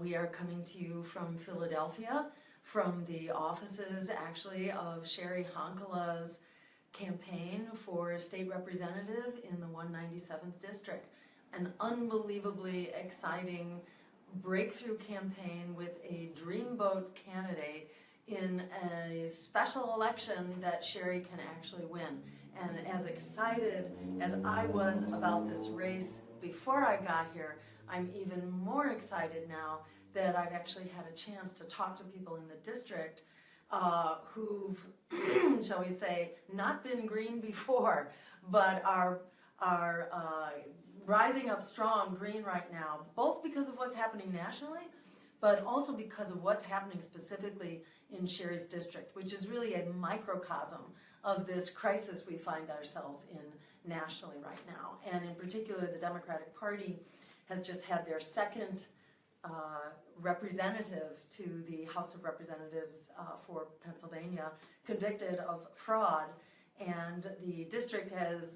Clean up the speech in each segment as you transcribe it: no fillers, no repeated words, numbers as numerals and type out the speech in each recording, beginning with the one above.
We are coming to you from Philadelphia, from the offices actually of Cheri Honkala's campaign for state representative in the 197th district. An unbelievably exciting breakthrough campaign with a dreamboat candidate in a special election that Cheri can actually win. And as excited as I was about this race before I got here, I'm even more excited now that I've actually had a chance to talk to people in the district who've, shall we say, not been green before, but are rising up strong green right now, both because of what's happening nationally, but also because of what's happening specifically in Cheri's district, which is really a microcosm of this crisis we find ourselves in nationally right now. And in particular, the Democratic Party has just had their second representative to the House of Representatives for Pennsylvania convicted of fraud, and the district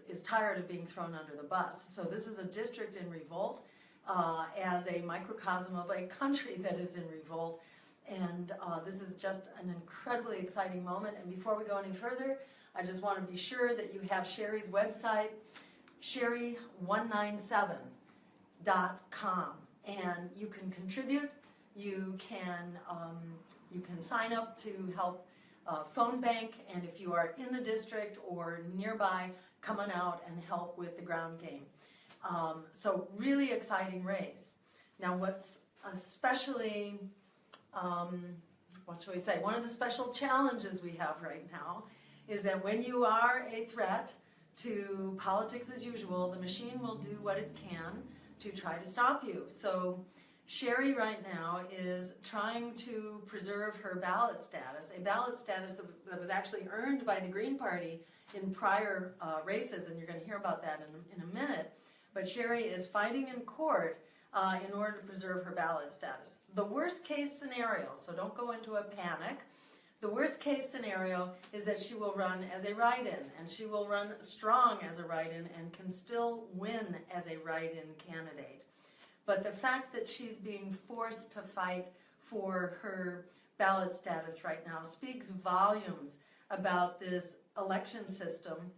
is tired of being thrown under the bus. So this is a district in revolt as a microcosm of a country that is in revolt, and this is just an incredibly exciting moment. And before we go any further, I just want to be sure that you have Cheri's website, Cheri197.com, and you can contribute. You can sign up to help phone bank, and if you are in the district or nearby, come on out and help with the ground game. So really exciting race. Now what's especially, what shall we say, one of the special challenges we have right now is that when you are a threat to politics as usual, the machine will do what it can to try to stop you. So Cheri right now is trying to preserve her ballot status, a ballot status that was actually earned by the Green Party in prior races, and you're going to hear about that in a minute. But Cheri is fighting in court in order to preserve her ballot status. The worst case scenario, so don't go into a panic, the worst case scenario is that she will run as a write-in, and she will run strong as a write-in and can still win as a write-in candidate. But the fact that she's being forced to fight for her ballot status right now speaks volumes about this election system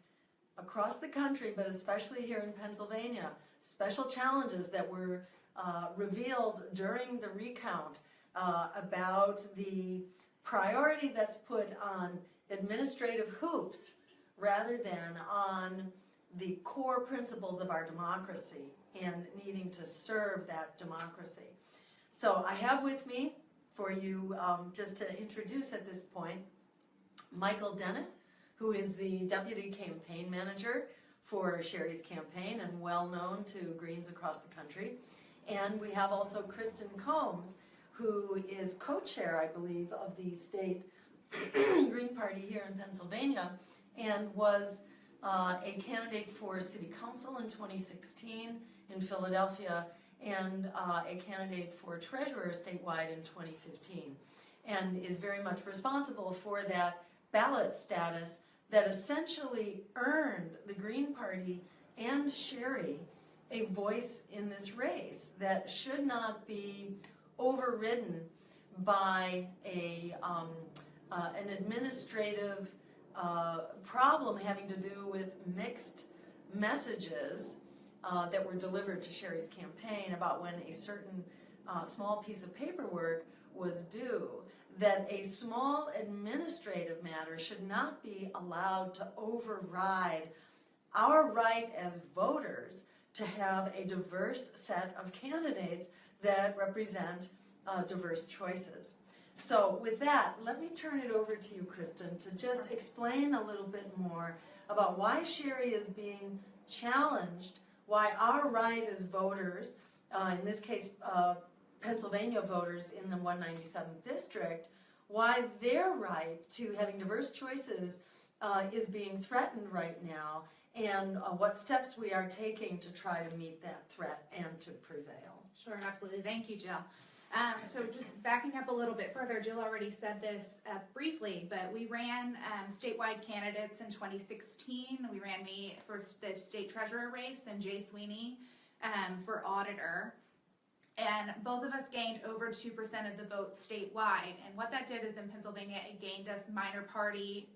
across the country, but especially here in Pennsylvania. Special challenges that were revealed during the recount about the priority that's put on administrative hoops rather than on the core principles of our democracy and needing to serve that democracy. So I have with me for you, just to introduce at this point, Michael Dennis, who is the Deputy Campaign Manager for Cheri's campaign and well known to Greens across the country. And we have also Kristin, who is co-chair, I believe, of the state Green Party here in Pennsylvania, and was a candidate for City Council in 2016 in Philadelphia, and a candidate for Treasurer statewide in 2015, and is very much responsible for that ballot status that essentially earned the Green Party and Cheri a voice in this race that should not be overridden by an administrative problem having to do with mixed messages that were delivered to Cheri's campaign about when a certain small piece of paperwork was due, that a small administrative matter should not be allowed to override our right as voters to have a diverse set of candidates that represent diverse choices. So with that, let me turn it over to you, Kristin, to just explain a little bit more about why Cheri is being challenged, why our right as voters, in this case Pennsylvania voters in the 197th district, why their right to having diverse choices is being threatened right now, and what steps we are taking to try to meet that threat and to prevail. Sure, absolutely. Thank you, Jill. So just backing up a little bit further, Jill already said this briefly, but we ran statewide candidates in 2016. We ran me for the state treasurer race and Jay Sweeney for auditor. And both of us gained over 2% of the vote statewide. And what that did is in Pennsylvania, it gained us minor party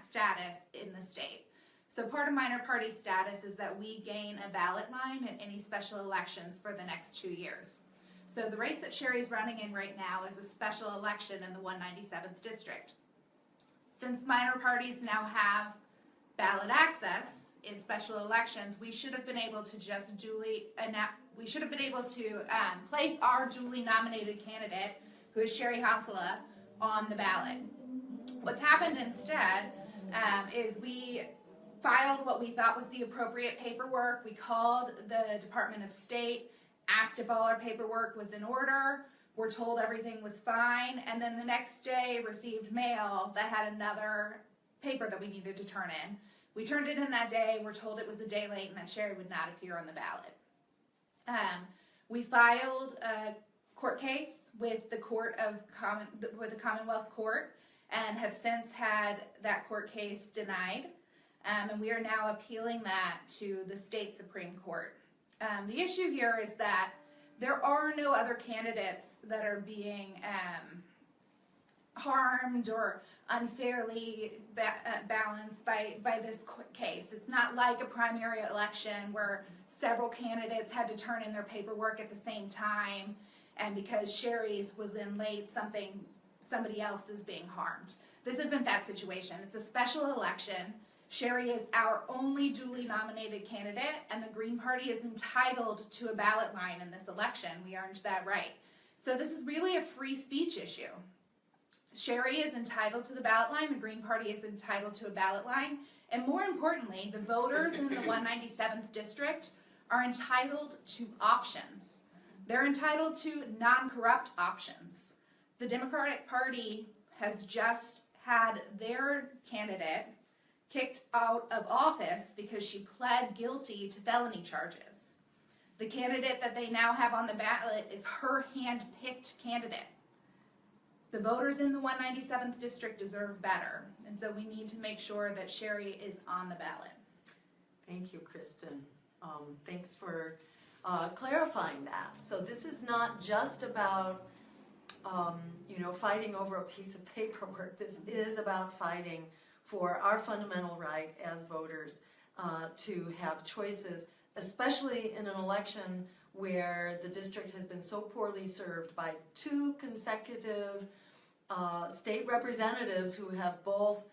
status in the state. So part of minor party status is that we gain a ballot line in any special elections for the next 2 years. So the race that Cheri's running in right now is a special election in the 197th district. Since minor parties now have ballot access in special elections, we should have been able to just place our duly nominated candidate, who is Cheri Honkala, on the ballot. What's happened instead is we filed what we thought was the appropriate paperwork. We called the Department of State, asked if all our paperwork was in order. We're told everything was fine, and then the next day received mail that had another paper that we needed to turn in. We turned it in that day. We're told it was a day late and that Cheri would not appear on the ballot. We filed a court case with the Commonwealth Court and have since had that court case denied. And we are now appealing that to the state Supreme Court. The issue here is that there are no other candidates that are being harmed or unfairly balanced by this case. It's not like a primary election where several candidates had to turn in their paperwork at the same time, and because Cheri's was in late, somebody else is being harmed. This isn't that situation. It's a special election. Cheri is our only duly nominated candidate, and the Green Party is entitled to a ballot line in this election. We earned that right. So this is really a free speech issue. Cheri is entitled to the ballot line, the Green Party is entitled to a ballot line, and more importantly, the voters in the 197th district are entitled to options. They're entitled to non-corrupt options. The Democratic Party has just had their candidate kicked out of office because she pled guilty to felony charges. The candidate that they now have on the ballot is her hand-picked candidate. The voters in the 197th district deserve better, and so we need to make sure that Cheri is on the ballot. Thank you, Kristin. Thanks for clarifying that. So this is not just about fighting over a piece of paperwork. This is about fighting for our fundamental right as voters to have choices, especially in an election where the district has been so poorly served by 2 consecutive state representatives who have both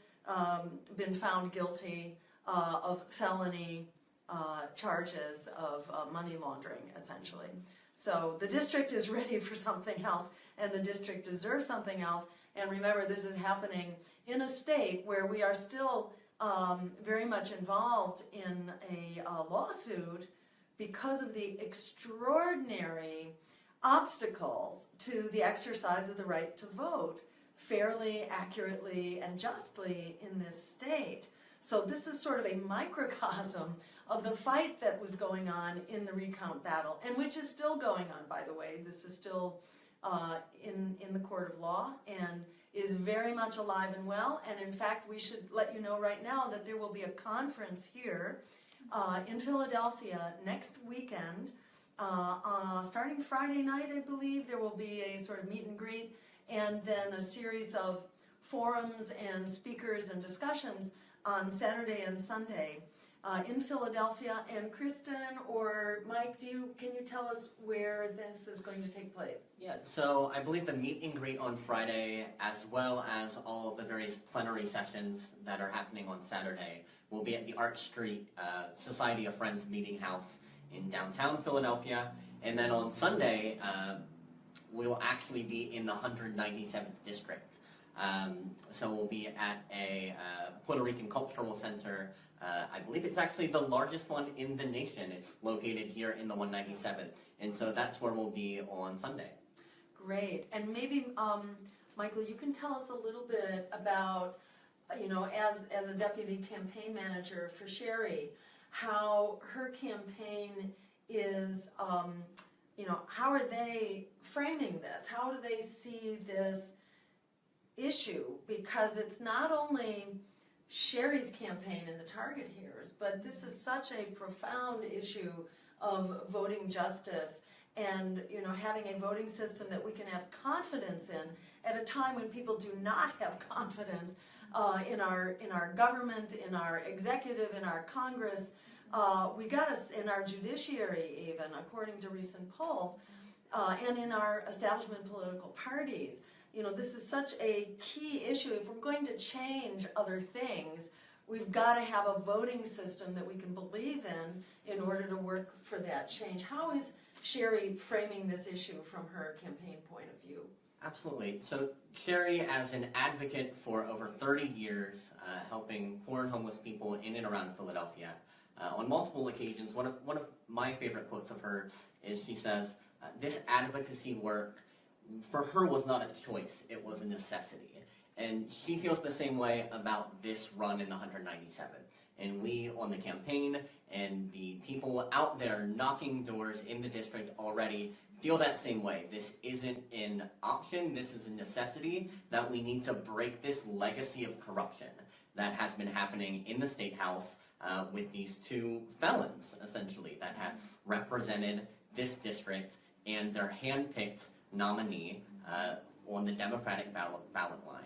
been found guilty of felony charges of money laundering, essentially. So the district is ready for something else, and the district deserves something else. And remember, this is happening in a state where we are still very much involved in a lawsuit because of the extraordinary obstacles to the exercise of the right to vote fairly, accurately, and justly in this state. So this is sort of a microcosm of the fight that was going on in the recount battle, and which is still going on, by the way. This is still in the court of law and is very much alive and well. And in fact, we should let you know right now that there will be a conference here in Philadelphia next weekend. Starting Friday night, I believe, there will be a sort of meet and greet, and then a series of forums and speakers and discussions on Saturday and Sunday in Philadelphia. And Kristin or Mike, can you tell us where this is going to take place? Yeah, so I believe the meet and greet on Friday, as well as all of the various plenary sessions that are happening on Saturday, will be at the Arch Street Society of Friends Meeting House in downtown Philadelphia. And then on Sunday, we'll actually be in the 197th district. So we'll be at a Puerto Rican Cultural Center. I believe it's actually the largest one in the nation. It's located here in the 197th. And so that's where we'll be on Sunday. Great. And maybe, Michael, you can tell us a little bit about, as a deputy campaign manager for Cheri, how her campaign is, how are they framing this? How do they see this issue? Because it's not only Cheri's campaign in the target here, but this is such a profound issue of voting justice and having a voting system that we can have confidence in at a time when people do not have confidence in our government, in our executive, in our Congress. We got us in our judiciary, even according to recent polls, and in our establishment political parties. This is such a key issue. If we're going to change other things, we've got to have a voting system that we can believe in order to work for that change. How is Cheri framing this issue from her campaign point of view? Absolutely. So Cheri, as an advocate for over 30 years, helping poor and homeless people in and around Philadelphia, on multiple occasions, one of my favorite quotes of her is she says, this advocacy work for her was not a choice, it was a necessity. And she feels the same way about this run in the 197. And we on the campaign and the people out there knocking doors in the district already feel that same way. This isn't an option, this is a necessity, that we need to break this legacy of corruption that has been happening in the State House with these two felons, essentially, that have represented this district and their hand-picked nominee on the Democratic ballot line.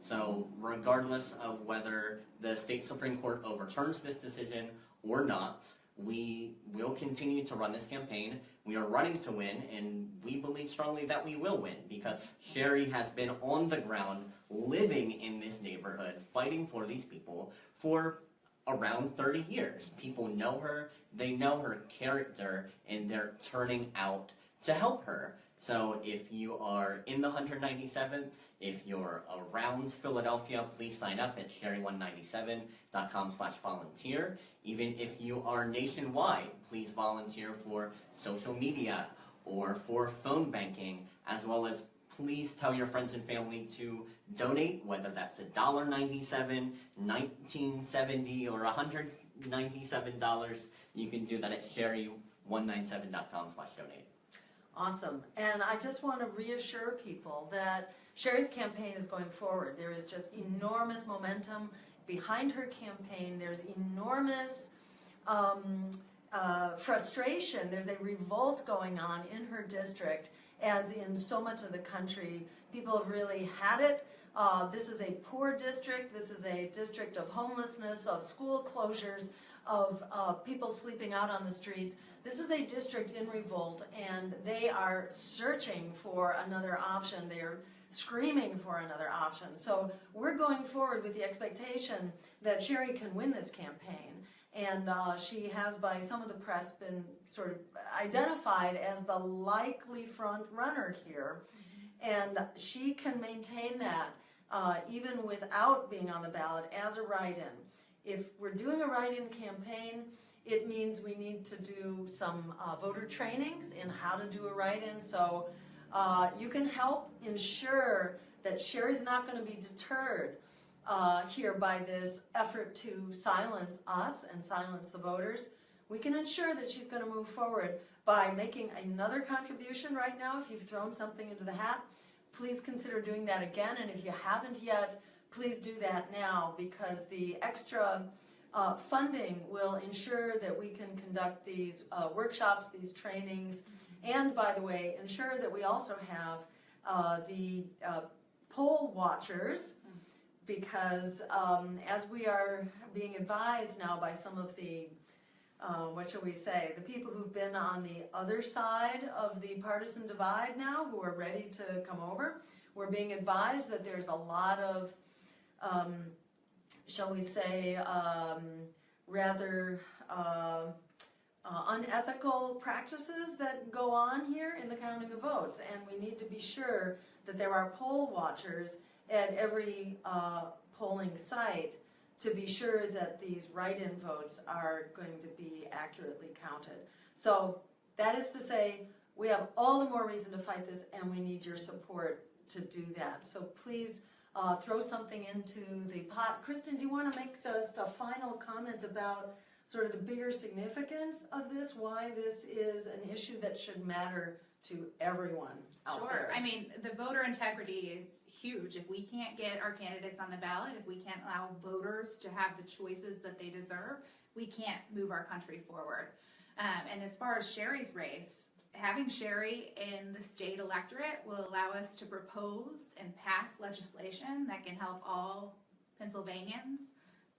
So regardless of whether the state Supreme Court overturns this decision or not, we will continue to run this campaign. We are running to win, and we believe strongly that we will win because Cheri has been on the ground, living in this neighborhood, fighting for these people for around 30 years. People know her, they know her character, and they're turning out to help her. So if you are in the 197th, if you're around Philadelphia, please sign up at Cheri197.com/volunteer. Even if you are nationwide, please volunteer for social media or for phone banking, as well as please tell your friends and family to donate, whether that's $1.97, $19.70, or $197. You can do that at Cheri197.com/donate. Awesome. And I just want to reassure people that Cheri's campaign is going forward. There is just enormous momentum behind her campaign. There's enormous frustration. There's a revolt going on in her district, as in so much of the country. People have really had it. This is a poor district. This is a district of homelessness, of school closures, of people sleeping out on the streets. This is a district in revolt, and they are searching for another option. They are screaming for another option. So we're going forward with the expectation that Cheri can win this campaign. And she has, by some of the press, been sort of identified as the likely front runner here. And she can maintain that even without being on the ballot as a write-in. If we're doing a write-in campaign, it means we need to do some voter trainings in how to do a write-in. So you can help ensure that Cheri's not going to be deterred here by this effort to silence us and silence the voters. We can ensure that she's going to move forward by making another contribution right now. If you've thrown something into the hat, please consider doing that again. And if you haven't yet, please do that now, because the extra funding will ensure that we can conduct these workshops, these trainings, and, by the way, ensure that we also have the poll watchers, because as we are being advised now by some of the, what shall we say, the people who've been on the other side of the partisan divide now, who are ready to come over, we're being advised that there's a lot of shall we say, rather unethical practices that go on here in the counting of votes. And we need to be sure that there are poll watchers at every polling site to be sure that these write-in votes are going to be accurately counted. So that is to say, we have all the more reason to fight this, and we need your support to do that. So please throw something into the pot. Kristin, do you want to make just a final comment about sort of the bigger significance of this, why this is an issue that should matter to everyone out there? Sure. I mean, the voter integrity is huge. If we can't get our candidates on the ballot, if we can't allow voters to have the choices that they deserve, we can't move our country forward. And as far as Cheri's race, having Cheri in the state electorate will allow us to propose and pass legislation that can help all Pennsylvanians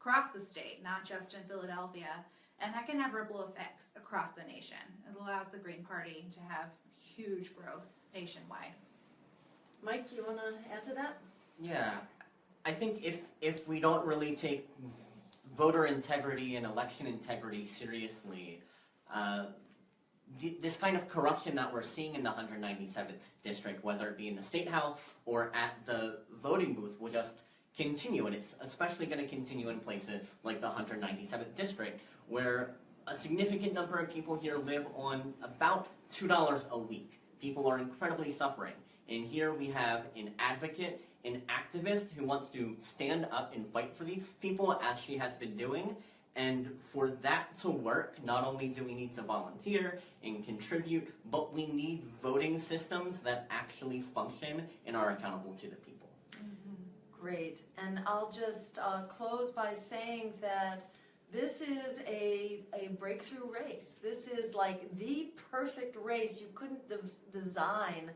across the state, not just in Philadelphia, and that can have ripple effects across the nation. It allows the Green Party to have huge growth nationwide. Mike, you want to add to that? Yeah, I think if we don't really take voter integrity and election integrity seriously, this kind of corruption that we're seeing in the 197th district, whether it be in the State House or at the voting booth, will just continue, and it's especially going to continue in places like the 197th district, where a significant number of people here live on about $2 a week. People are incredibly suffering. And here we have an advocate, an activist who wants to stand up and fight for these people, as she has been doing. And for that to work, not only do we need to volunteer and contribute, but we need voting systems that actually function and are accountable to the people. Great. And I'll just close by saying that this is a breakthrough race. This is like the perfect race. You couldn't design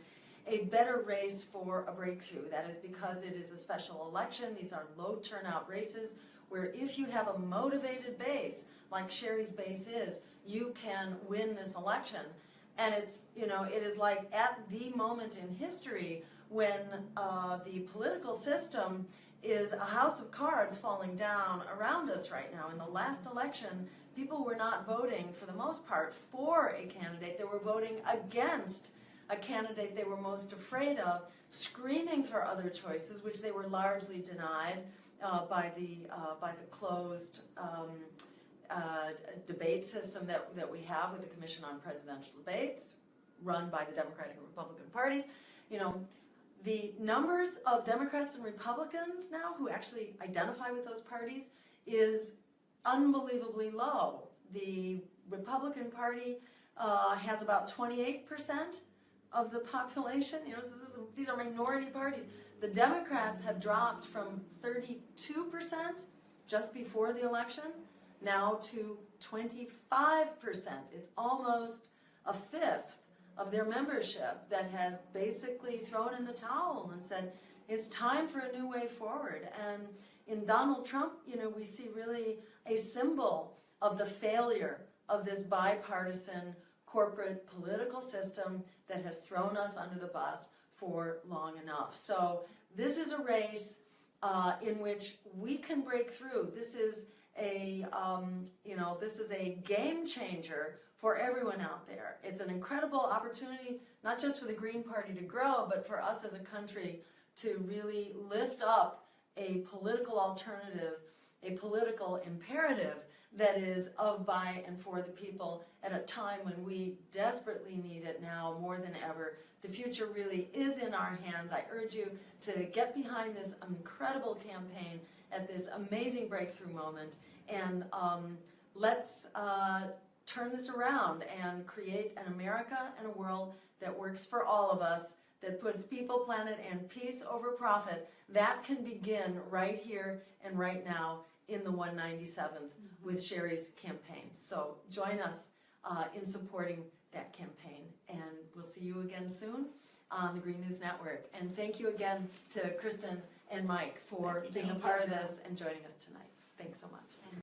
a better race for a breakthrough. That is because it is a special election. These are low turnout races where if you have a motivated base, like Cheri's base is, you can win this election. And it's, you know, it is like at the moment in history when the political system is a house of cards falling down around us right now. In the last election, people were not voting, for the most part, for a candidate. They were voting against a candidate they were most afraid of, screaming for other choices, which they were largely denied by the closed debate system that we have with the Commission on Presidential Debates, run by the Democratic and Republican parties. You know, the numbers of Democrats and Republicans now who actually identify with those parties is unbelievably low. The Republican Party has about 28% of the population. You know, these are minority parties. The Democrats have dropped from 32% just before the election now to 25%. It's almost a fifth of their membership that has basically thrown in the towel and said, it's time for a new way forward. And in Donald Trump, you know, we see really a symbol of the failure of this bipartisan corporate political system that has thrown us under the bus for long enough. So this is a race in which we can break through. This is a, this is a game changer for everyone out there. It's an incredible opportunity, not just for the Green Party to grow, but for us as a country to really lift up a political alternative, a political imperative that is of, by, and for the people at a time when we desperately need it now more than ever. The future really is in our hands. I urge you to get behind this incredible campaign at this amazing breakthrough moment, and let's turn this around and create an America and a world that works for all of us, that puts people, planet, and peace over profit. That can begin right here and right now in the 197th with Cheri's campaign. So join us in supporting that campaign, and we'll see you again soon on the Green News Network. And thank you again to Kristin and Mike for being a part of this and joining us tonight. Thanks so much.